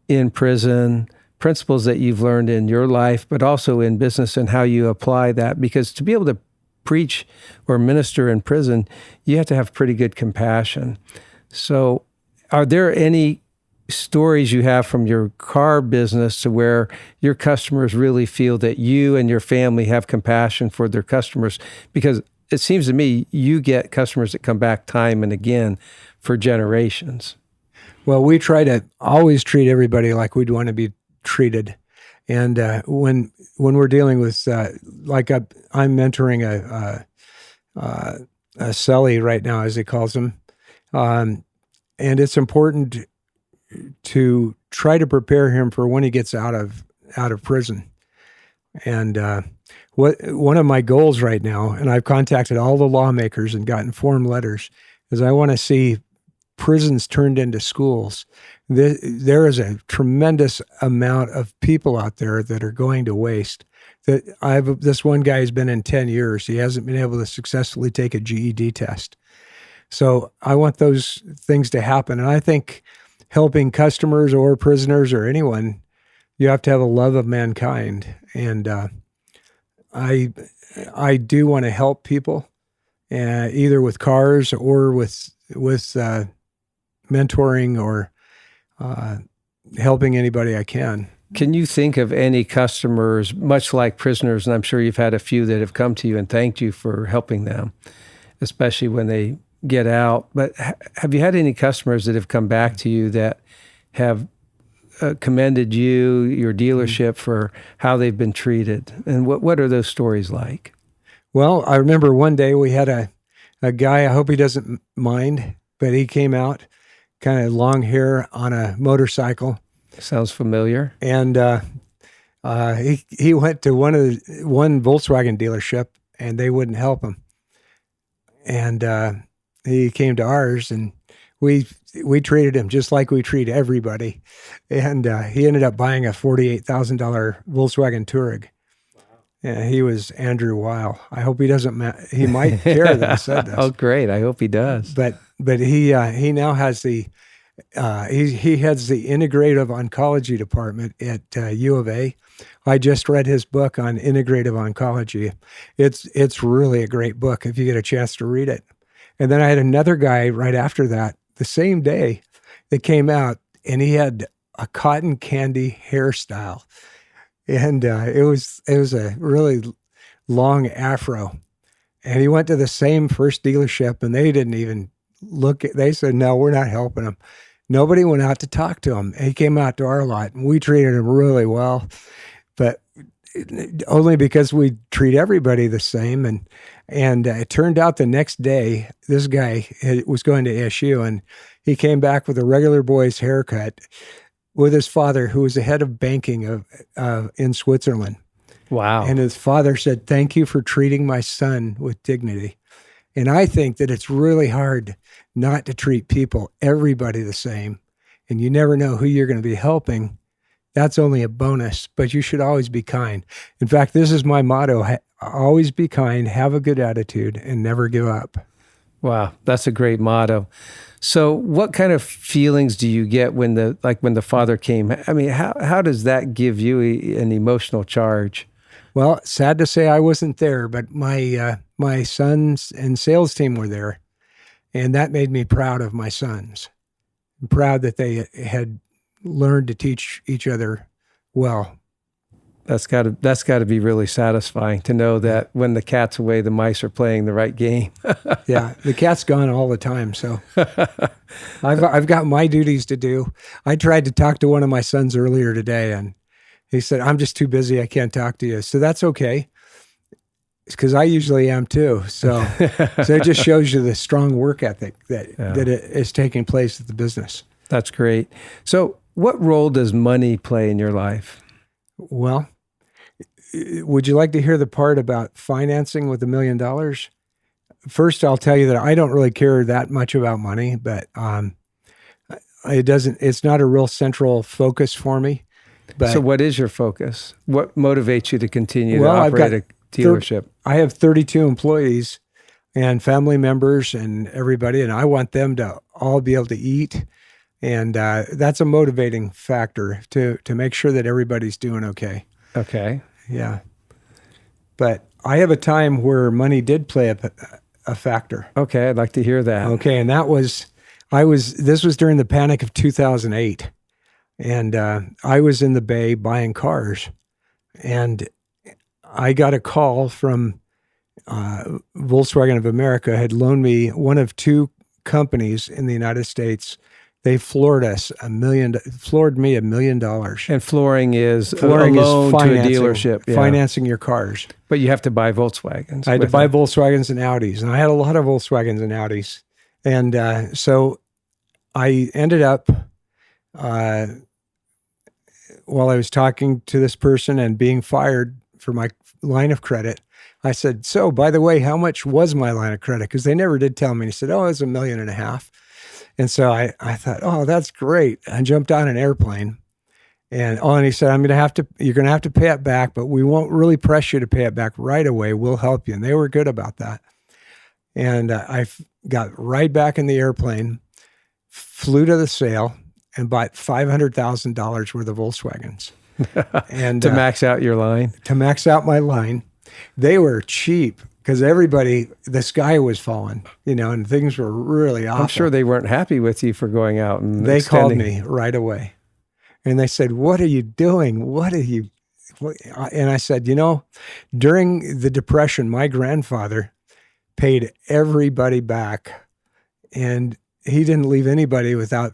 in prison, principles that you've learned in your life, but also in business, and how you apply that. Because to be able to preach or minister in prison, you have to have pretty good compassion. So are there any stories you have from your car business to where your customers really feel that you and your family have compassion for their customers? Because it seems to me you get customers that come back time and again for generations. Well, we try to always treat everybody like we'd want to be treated. And when we're dealing with, I'm mentoring a cellie right now, as he calls them. And it's important to try to prepare him for when he gets out of prison. And one of my goals right now, and I've contacted all the lawmakers and gotten form letters, is I want to see prisons turned into schools. There is a tremendous amount of people out there that are going to waste. This one guy has been in 10 years. He hasn't been able to successfully take a GED test. So I want those things to happen. And I think helping customers or prisoners or anyone, you have to have a love of mankind. And I do want to help people, either with cars or with mentoring or helping anybody I can. Can you think of any customers, much like prisoners, and I'm sure you've had a few that have come to you and thanked you for helping them, especially when they get out, but have you had any customers that have come back to you that have commended you, your dealership, for how they've been treated? And what are those stories like? Well, I remember one day we had a guy, I hope he doesn't mind, but he came out, kind of long hair, on a motorcycle. Sounds familiar. And he went to one Volkswagen dealership, and they wouldn't help him. And he came to ours, and we treated him just like we treat everybody. And he ended up buying a $48,000 Volkswagen Touareg. Yeah, he was Andrew Weil. I hope he doesn't. He might care that I said this. Oh, great! I hope he does. But he now has he heads the integrative oncology department at U of A. I just read his book on integrative oncology. It's really a great book if you get a chance to read it. And then I had another guy right after that, the same day, that came out, and he had a cotton candy hairstyle. And it was a really long afro. And he went to the same first dealership, and they didn't even they said, no, we're not helping him. Nobody went out to talk to him. He came out to our lot, and we treated him really well, but only because we treat everybody the same. And it turned out the next day, this guy was going to SU, and he came back with a regular boy's haircut. with his father, who was the head of banking in Switzerland. Wow. And his father said, "Thank you for treating my son with dignity." And I think that it's really hard not to treat everybody the same. And you never know who you're going to be helping. That's only a bonus, but you should always be kind. In fact, this is my motto: always be kind, have a good attitude, and never give up. Wow, that's a great motto. So what kind of feelings do you get when the father came? I mean, how does that give you an emotional charge? Well, sad to say I wasn't there, but my sons and sales team were there, and that made me proud of my sons. I'm proud that they had learned to teach each other well. That's got to be really satisfying to know that when the cat's away, the mice are playing the right game. Yeah, the cat's gone all the time, so I've got my duties to do. I tried to talk to one of my sons earlier today, and he said, "I'm just too busy. I can't talk to you." So that's okay, because I usually am too. So it just shows you the strong work ethic that is taking place at the business. That's great. So what role does money play in your life? Well, would you like to hear the part about financing with $1 million? First, I'll tell you that I don't really care that much about money, but it's not a real central focus for me. But, so what is your focus? What motivates you to continue to operate a dealership? I have 32 employees and family members and everybody, and I want them to all be able to eat. And that's a motivating factor to make sure that everybody's doing okay. Okay. Yeah. But I have a time where money did play a factor. Okay, I'd like to hear that. Okay, and this was during the panic of 2008. And I was in the Bay buying cars. And I got a call from Volkswagen of America had loaned me one of two companies in the United States. They floored me $1 million. And flooring is a loan to a dealership. Yeah. Financing your cars. But you have to buy Volkswagens. I had to buy Volkswagens and Audis. And I had a lot of Volkswagens and Audis. And so I ended up, while I was talking to this person and being fired for my line of credit, I said, "So, by the way, how much was my line of credit?" Because they never did tell me. And he said, "Oh, it was $1.5 million." And so I thought, "Oh, that's great." I jumped on an airplane, and he said, you're going to have to pay it back, but we won't really press you to pay it back right away. We'll help you. And they were good about that. And I got right back in the airplane, flew to the sale, and bought $500,000 worth of Volkswagens. And to max out your line? To max out my line. They were cheap. Because the sky was falling, and things were really awful. I'm sure they weren't happy with you for going out and They called me right away. And they said, "What are you doing? And I said, during the Depression, my grandfather paid everybody back. And he didn't leave anybody without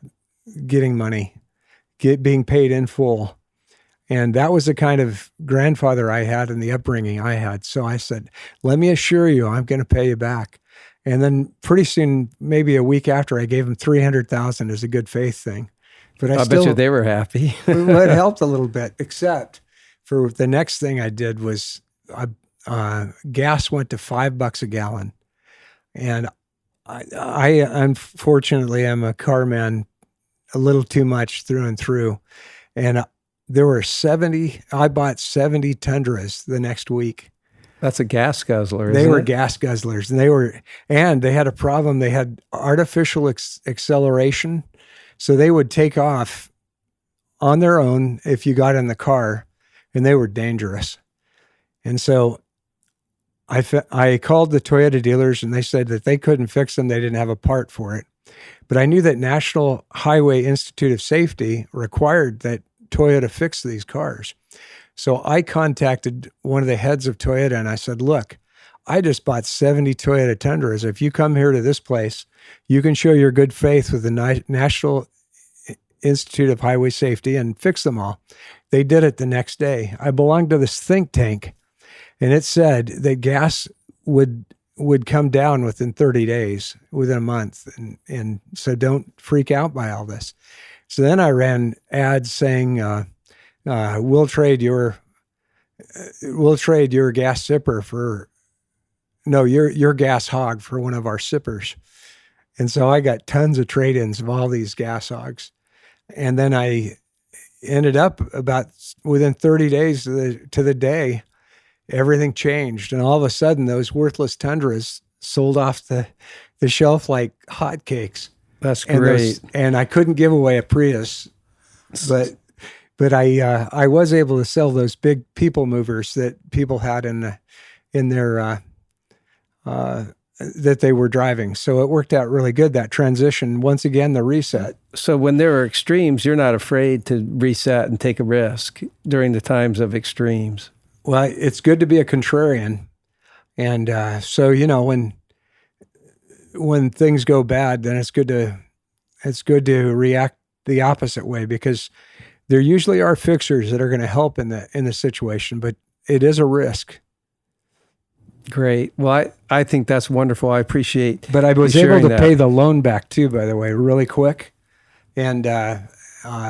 getting money, being paid in full. And that was the kind of grandfather I had and the upbringing I had. So I said, let me assure you, I'm going to pay you back. And then pretty soon, maybe a week after, I gave him $300,000 as a good faith thing. But I bet you they were happy. It helped a little bit, except for the next thing I did was gas went to $5 a gallon. And I unfortunately am a car man a little too much through and through. And there were I bought 70 Tundras the next week. That's a gas guzzler, They were gas guzzlers. And they had a problem. They had artificial acceleration. So they would take off on their own if you got in the car, and they were dangerous. And so I called the Toyota dealers, and they said that they couldn't fix them. They didn't have a part for it. But I knew that National Highway Institute of Safety required that Toyota fix these cars. So I contacted one of the heads of Toyota, and I said, "Look, I just bought 70 Toyota Tundras. If you come here to this place, you can show your good faith with the National Institute of Highway Safety and fix them all." They did it the next day. I belonged to this think tank, and it said that gas would come down within 30 days, within a month. And so don't freak out by all this. So then I ran ads saying, we'll trade your gas sipper for, no, your gas hog for one of our sippers. And so I got tons of trade-ins of all these gas hogs. And then I ended up about within 30 days to the day, everything changed. And all of a sudden, those worthless Tundras sold off the shelf like hotcakes. That's great. And I couldn't give away a Prius, but I was able to sell those big people movers that people had in their that they were driving. So it worked out really good, that transition. Once again, the reset. So when there are extremes, you're not afraid to reset and take a risk during the times of extremes. Well, it's good to be a contrarian. And so, when things go bad, then it's good to react the opposite way, because there usually are fixers that are going to help in the situation, but it is a risk. Great. Well, I think that's wonderful. I appreciate. But I was able to pay the loan back too, by the way, really quick, and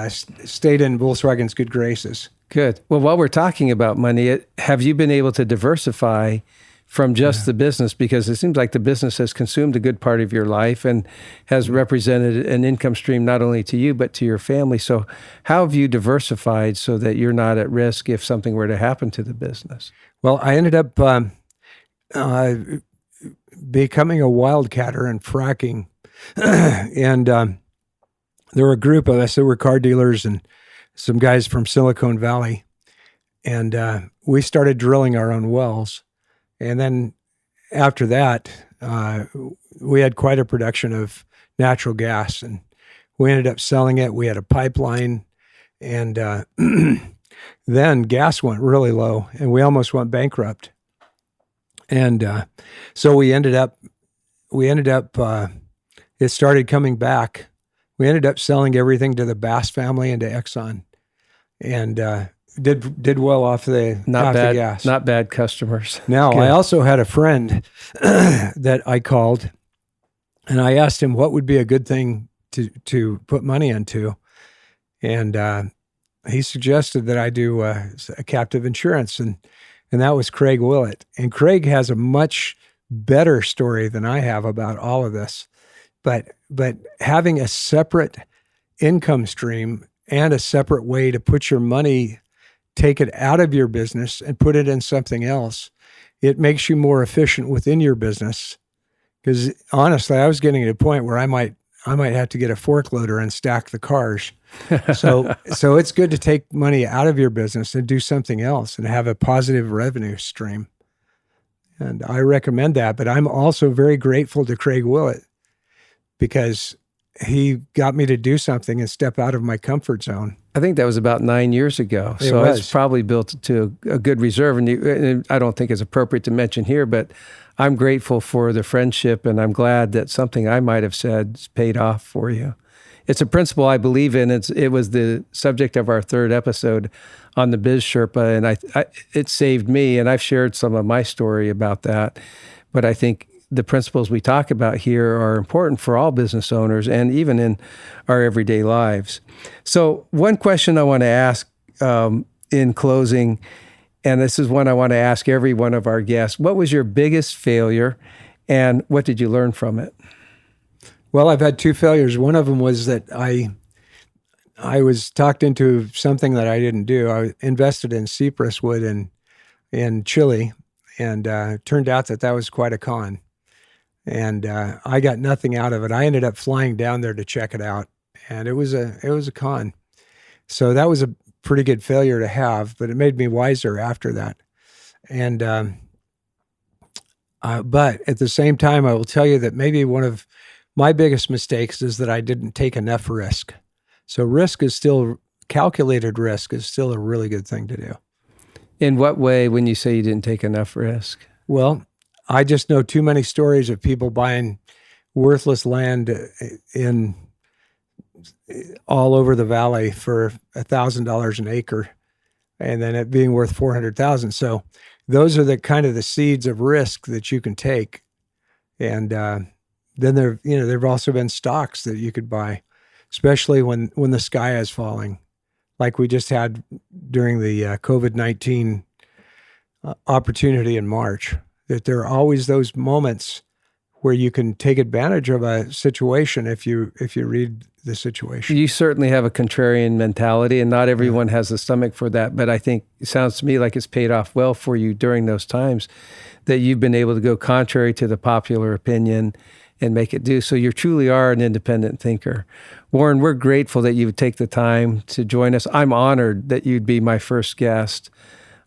stayed in Volkswagen's good graces. Good. Well, while we're talking about money, have you been able to diversify from just the business? Because it seems like the business has consumed a good part of your life and has represented an income stream not only to you, but to your family. So how have you diversified so that you're not at risk if something were to happen to the business? Well, I ended up becoming a wildcatter and fracking. And there were a group of us that were car dealers and some guys from Silicon Valley. And we started drilling our own wells. And then after that, we had quite a production of natural gas, and we ended up selling it. We had a pipeline, and then gas went really low, and we almost went bankrupt. And so we ended up, it started coming back. We ended up selling everything to the Bass family and to Exxon, and did well off the gas. Not bad customers. Now, I also had a friend that I called, and I asked him what would be a good thing to put money into, and he suggested that I do a captive insurance, and that was Craig Willett. And Craig has a much better story than I have about all of this, but having a separate income stream and a separate way to put your money, take it out of your business and put it in something else, it makes you more efficient within your business. Because honestly, I was getting to a point where I might have to get a fork loader and stack the cars. So it's good to take money out of your business and do something else and have a positive revenue stream. And I recommend that. But I'm also very grateful to Craig Willett, because he got me to do something and step out of my comfort zone. I think that was about 9 years ago. So it's probably built to a good reserve. And I don't think it's appropriate to mention here, but I'm grateful for the friendship, and I'm glad that something I might have said is paid off for you. It's a principle I believe in. It was the subject of our third episode on the Biz Sherpa, and it saved me, and I've shared some of my story about that. But I think the principles we talk about here are important for all business owners and even in our everyday lives. So one question I want to ask in closing, and this is one I want to ask every one of our guests: what was your biggest failure, and what did you learn from it? Well, I've had two failures. One of them was that I was talked into something that I didn't do. I invested in cypress wood in Chile, and turned out that was quite a con. And I got nothing out of it. I ended up flying down there to check it out, and it was a con. So that was a pretty good failure to have, but it made me wiser after that. And but at the same time, I will tell you that maybe one of my biggest mistakes is that I didn't take enough risk. So calculated risk is still a really good thing to do. In what way, when you say you didn't take enough risk? Well, I just know too many stories of people buying worthless land all over the valley for $1,000 an acre, and then it being worth $400,000. So those are the seeds of risk that you can take. And then there've also been stocks that you could buy. especially when the sky is falling, like we just had during the COVID-19 opportunity in March. That there are always those moments where you can take advantage of a situation if you read the situation. You certainly have a contrarian mentality, and not everyone has the stomach for that. But I think it sounds to me like it's paid off well for you during those times that you've been able to go contrary to the popular opinion and make it do. So you truly are an independent thinker. Warren, we're grateful that you would take the time to join us. I'm honored that you'd be my first guest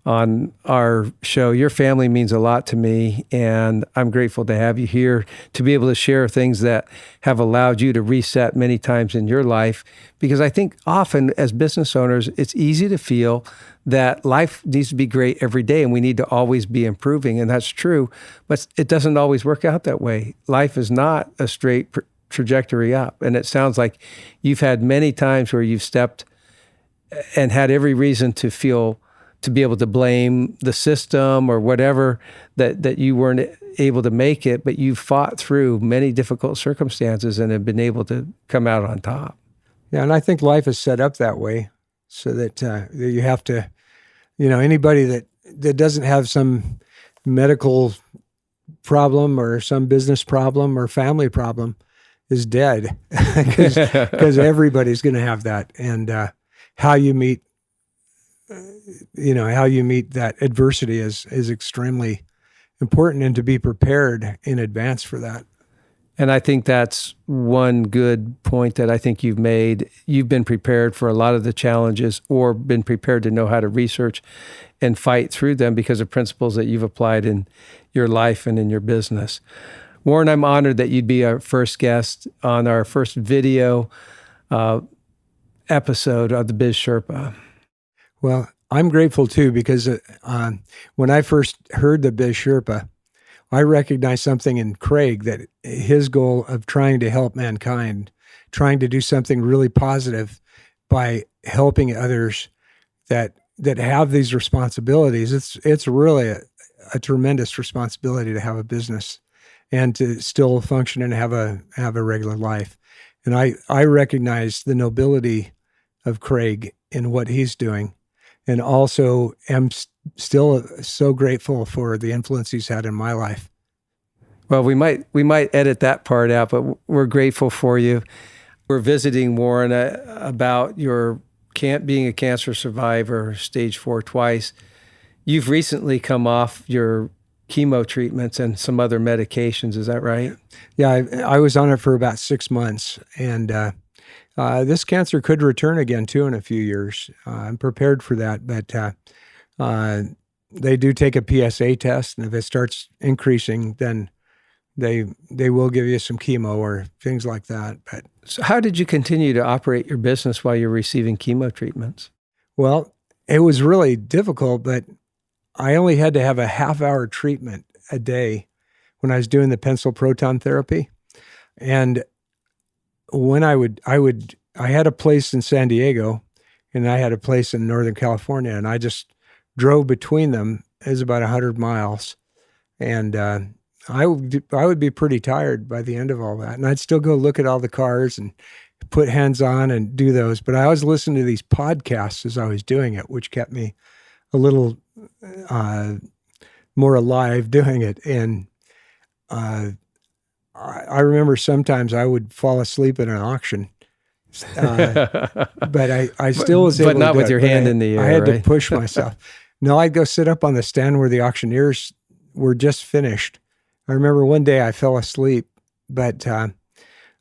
on our show. Your family means a lot to me, and I'm grateful to have you here to be able to share things that have allowed you to reset many times in your life. Because I think often as business owners, it's easy to feel that life needs to be great every day and we need to always be improving. And that's true, but it doesn't always work out that way. Life is not a straight trajectory up. And it sounds like you've had many times where you've stepped and had every reason to be able to blame the system or whatever, that you weren't able to make it, but you fought through many difficult circumstances and have been able to come out on top. Yeah, and I think life is set up that way so that you have to, anybody that doesn't have some medical problem or some business problem or family problem is dead because everybody's going to have that. And how you meet that adversity is extremely important, and to be prepared in advance for that. And I think that's one good point that I think you've made. You've been prepared for a lot of the challenges, or been prepared to know how to research and fight through them because of principles that you've applied in your life and in your business. Warren, I'm honored that you'd be our first guest on our first video episode of the Biz Sherpa. Well, I'm grateful too, because when I first heard the Biz Sherpa, I recognized something in Craig, that his goal of trying to help mankind, trying to do something really positive by helping others that have these responsibilities. It's really a tremendous responsibility to have a business and to still function and have a regular life. And I recognize the nobility of Craig in what he's doing. And also am still so grateful for the influence he's had in my life. Well, we might edit that part out, but we're grateful for you. We're visiting Warren about your being a cancer survivor, stage 4 twice. You've recently come off your chemo treatments and some other medications. Is that right? Yeah, I was on it for about 6 months, and this cancer could return again too in a few years. I'm prepared for that, but they do take a PSA test, and if it starts increasing, then they will give you some chemo or things like that. But so how did you continue to operate your business while you're receiving chemo treatments? Well, it was really difficult, but I only had to have a half-hour treatment a day when I was doing the pencil proton therapy, and when I had a place in San Diego and I had a place in Northern California, and I just drove between them. It was about 100 miles. And I would be pretty tired by the end of all that. And I'd still go look at all the cars and put hands on and do those. But I always listened to these podcasts as I was doing it, which kept me a little more alive doing it. And I remember sometimes I would fall asleep at an auction, but I still was able to do it. But not with your hand in the air, I had right? to push myself. No, I'd go sit up on the stand where the auctioneers were just finished. I remember one day I fell asleep, but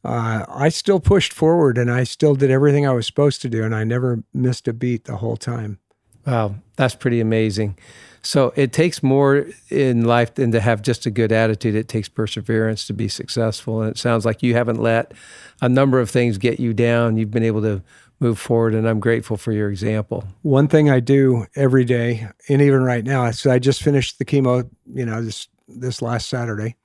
I still pushed forward, and I still did everything I was supposed to do, and I never missed a beat the whole time. Wow, that's pretty amazing. So it takes more in life than to have just a good attitude. It takes perseverance to be successful. And it sounds like you haven't let a number of things get you down. You've been able to move forward, and I'm grateful for your example. One thing I do every day, and even right now, so I just finished the chemo, this last Saturday,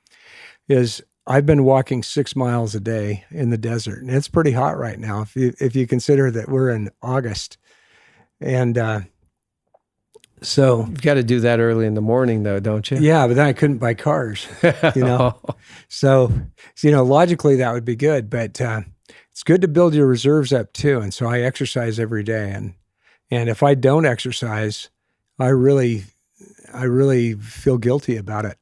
is I've been walking 6 miles a day in the desert. And it's pretty hot right now if you consider that we're in August. And so you've got to do that early in the morning, though, don't you? Yeah, but then I couldn't buy cars, So logically that would be good. But it's good to build your reserves up too. And so I exercise every day. And if I don't exercise, I really feel guilty about it.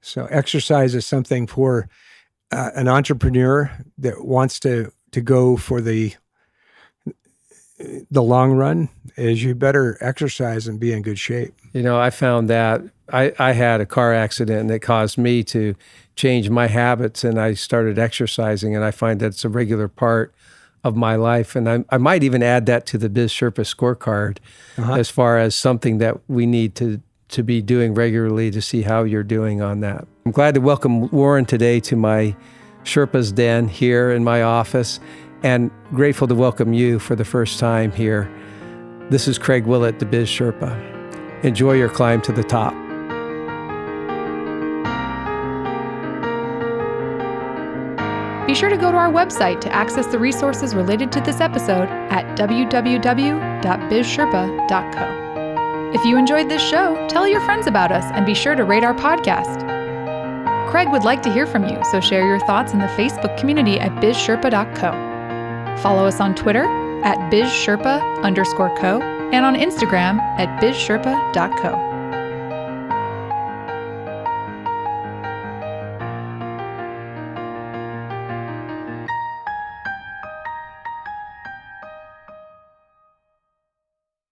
So exercise is something for an entrepreneur that wants to go for the long run. Is you better exercise and be in good shape. I found that I had a car accident that caused me to change my habits, and I started exercising, and I find that it's a regular part of my life. And I might even add that to the Biz Sherpa scorecard as far as something that we need to be doing regularly to see how you're doing on that. I'm glad to welcome Warren today to my Sherpa's Den here in my office, and grateful to welcome you for the first time here. This is Craig Willett, the Biz Sherpa. Enjoy your climb to the top. Be sure to go to our website to access the resources related to this episode at www.bizsherpa.co. If you enjoyed this show, tell your friends about us and be sure to rate our podcast. Craig would like to hear from you, so share your thoughts in the Facebook community at bizsherpa.co. Follow us on Twitter at bizsherpa_co and on Instagram at bizsherpa.co.